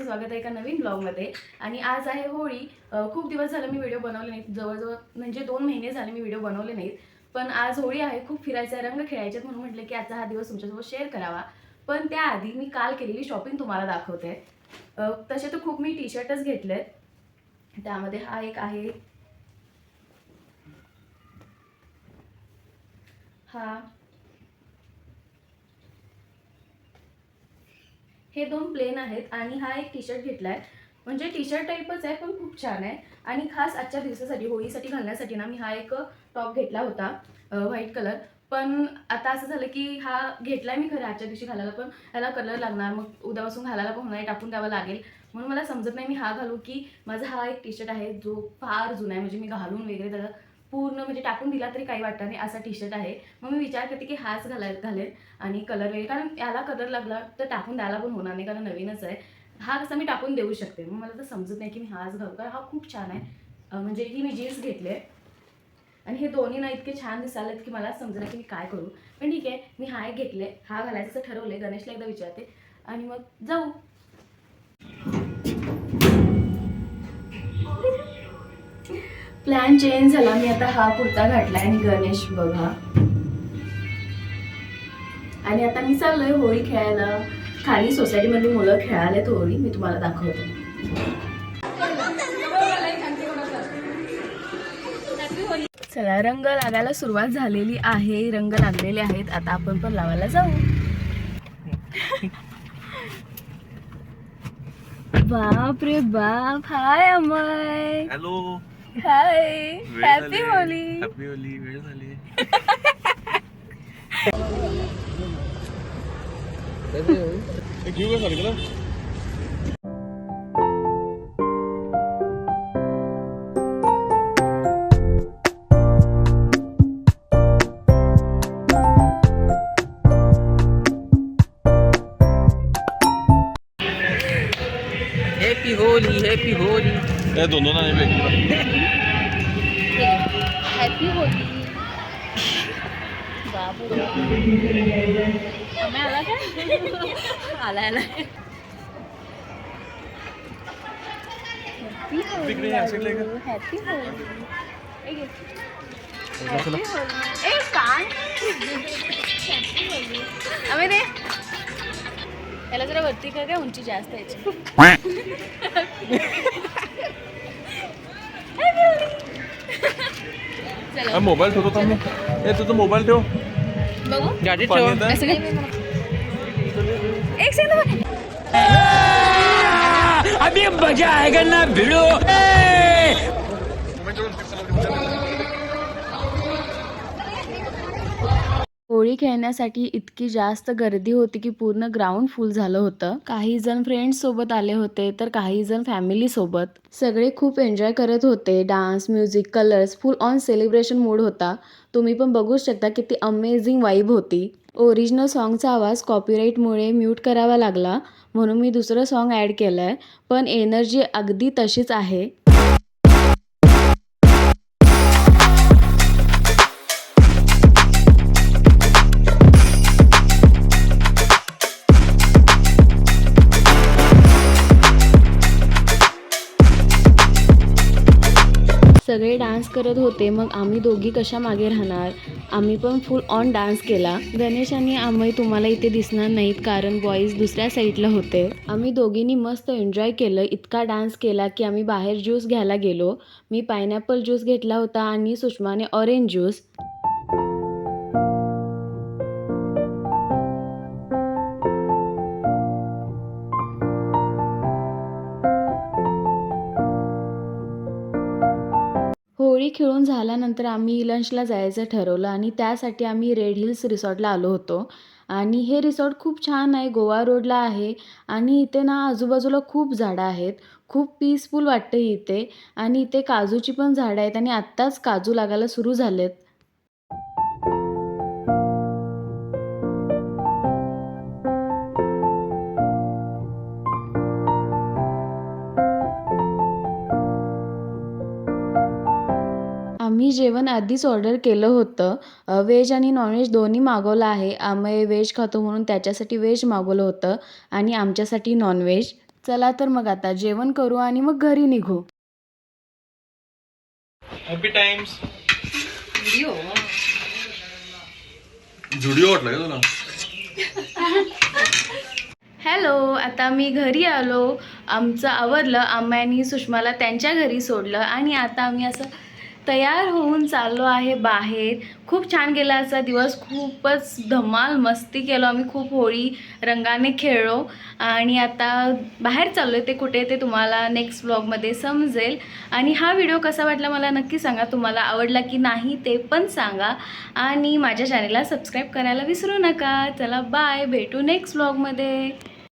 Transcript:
स्वागत आहे एका नवीन ब्लॉगमध्ये। आणि आज आहे होळी। खूप दिवस झाले मी व्हिडिओ बनवले नाहीत, जवळजवळ म्हणजे 2 महिने झाले मी व्हिडिओ बनवले नाहीत। पण आज होळी आहे, खूप फिरायचं आहे, रंग खेळायचे म्हणून म्हटलं की आजचा हा दिवस तुमच्यासोबत शेअर करावा। पण त्याआधी मी काल केलेली शॉपिंग तुम्हाला दाखवते। तसे तर खूप मी टी-शर्टच घेतलेत, त्यामध्ये हा एक आहे, हा हे 2 प्लेन आहेत आणि हा एक टी-शर्ट घेतलाय, म्हणजे टी-शर्ट टाईपच आहे पण खूप छान आहे। आणि खास आजच्या दिवसासाठी होळीसाठी घालण्यासाठी ना मी हा एक टॉप घेतला होता, व्हाईट कलर। पण आता असं झालं की हा घेतलाय मी खरं आजच्या दिवशी घालायला, पण ह्याला कलर लागणार, मग उद्यापासून घालायला पण होणार, टाकून द्यावं लागेल। म्हणून मला समजत नाही मी हा घालू की माझा हा एक टी-शर्ट आहे जो फार जुना आहे, म्हणजे मी घालून वगैरे त्याला पूर्ण म्हणजे टाकून दिला तरी काही वाटत नाही असा टी-शर्ट आहे। मग मी विचार करते की हाच घालेन आणि कलर वगैरे, कारण याला कलर लागला तर टाकून द्यायला पण होणार नाही, कारण नवीनच आहे। हा कसा मी टाकून देऊ शकते, मग मला तर समजत नाही की मी हाच घालू, कारण हा खूप छान आहे। म्हणजे ही मी जीन्स घेतले आणि हे दोन्ही ना इतके छान दिसालेत की मला समजेना की मी काय करू। पण ठीक आहे, मी हा एक घेतले, हा घालायचं ठरवले। गणेशला एकदा विचारते आणि मग जाऊ। प्लॅन चेंज झाला, मी आता हा कुर्ता घातला आणि गणेश बघा। आणि आता मी चाललोय होळी खेळायला। खाली सोसायटीमध्ये मुलं खेळायला होळी, मी तुम्हाला दाखवते। चला, रंग लागायला सुरुवात झालेली आहे, रंग लागलेले आहेत, आता आपण पण लावायला जाऊ। बाप रे बाप, हाय अमय। हॅलो, हाय, हॅपी होली। हॅपी होली, वेळ झाली। घेऊ का सारखं? Happy Holy, happy Holy. हे दोन दोन आहे हॅपी होली। बाबू अमय आला काय? आला आला। Happy Holi, happy Holi. Happy Holi. ए कान हॅपी होली। अमय दे याला जरा वरती कर, काय उंची जास्त यायची। चला मोबाईल ठेवतो थांब, हे तुझा मोबाईल ठेव, बघू गाडी पाणी ठेवा। येतंय? असं काय? एक सेकंड, अभी मजा आएगा ना भिड़ो। होळी खेळण्यासाठी इतकी जास्त गर्दी होती की पूर्ण ग्राउंड फुल झालं होतं। काही जण फ्रेंड्स सोबत आले होते, तर काही जण फॅमिली सोबत। सगळे खूप एन्जॉय करत होते, dance, music, colours, full on celebration mood होता। तुम्ही पण बघू शकता किती अमेझिंग वाइब होती। ओरिजिनल सॉन्गचा आवाज कॉपीराईटमुळे म्यूट करावा लागला, म्हणून मी दुसरं सॉन्ग ॲड केलंय, पण एनर्जी अगदी तशीच आहे। सगळे डान्स करत होते, मग आम्ही दोघी कशा मागे राहणार, आम्ही पण फुल ऑन डान्स केला। गणेश आणि अमय तुम्हाला इथे दिसणार नाहीत, कारण बॉईज दुसऱ्या साईडला होते। आम्ही दोघींनी मस्त एन्जॉय केलं, इतका डान्स केला की आम्ही बाहेर ज्यूस घ्यायला गेलो। मी पायनॅपल ज्यूस घेतला होता आणि सुषमाने ऑरेंज ज्यूस। होळी खेळून झाल्यानंतर आम्ही लंचला जायचं ठरवलं आणि त्यासाठी आम्ही रेड हिल्स रिसॉर्टला आलो होतो। आणि हे रिसॉर्ट खूप छान आहे, गोवा रोडला आहे आणि इथे ना आजूबाजूला खूप झाडं आहेत, खूप पीसफुल वाटतं इथे। आणि इथे काजूची पण झाडं आहेत आणि आत्ताच काजू लागायला सुरू झालेत। आम्ही जेवण आधीच ऑर्डर केलं होतं, व्हेज आणि नॉनव्हेज दोन्ही मागवलं आहे। आम्ही व्हेज खातो म्हणून त्याच्यासाठी व्हेज मागवलं होतं आणि आमच्यासाठी नॉनव्हेज। चला तर मग आता जेवण करू आणि मग घरी निघू. Happy times. जुडिओ वाटलं का तुला? हॅलो, आता मी घरी आलो. आमचं आवरलं. आम्ही सुषमाला त्यांच्या घरी सोडलं आणि आता आम्ही असं तयार होऊन चाललो आहे बाहेर. खूप छान गेला आजचा दिवस. खूपच धमाल मस्ती केलो आम्ही. खूप होळी रंगाने खेळलो आणि आता बाहेर चाललो आहे. ते कुठे ते तुम्हाला नेक्स्ट व्लॉगमध्ये समजेल. आणि हा व्हिडिओ कसा वाटला मला नक्की सांगा. तुम्हाला आवडला की नाही ते पण सांगा. आणि माझ्या चॅनलला सबस्क्राईब करायला विसरू नका. चला बाय, भेटू नेक्स्ट व्लॉगमध्ये.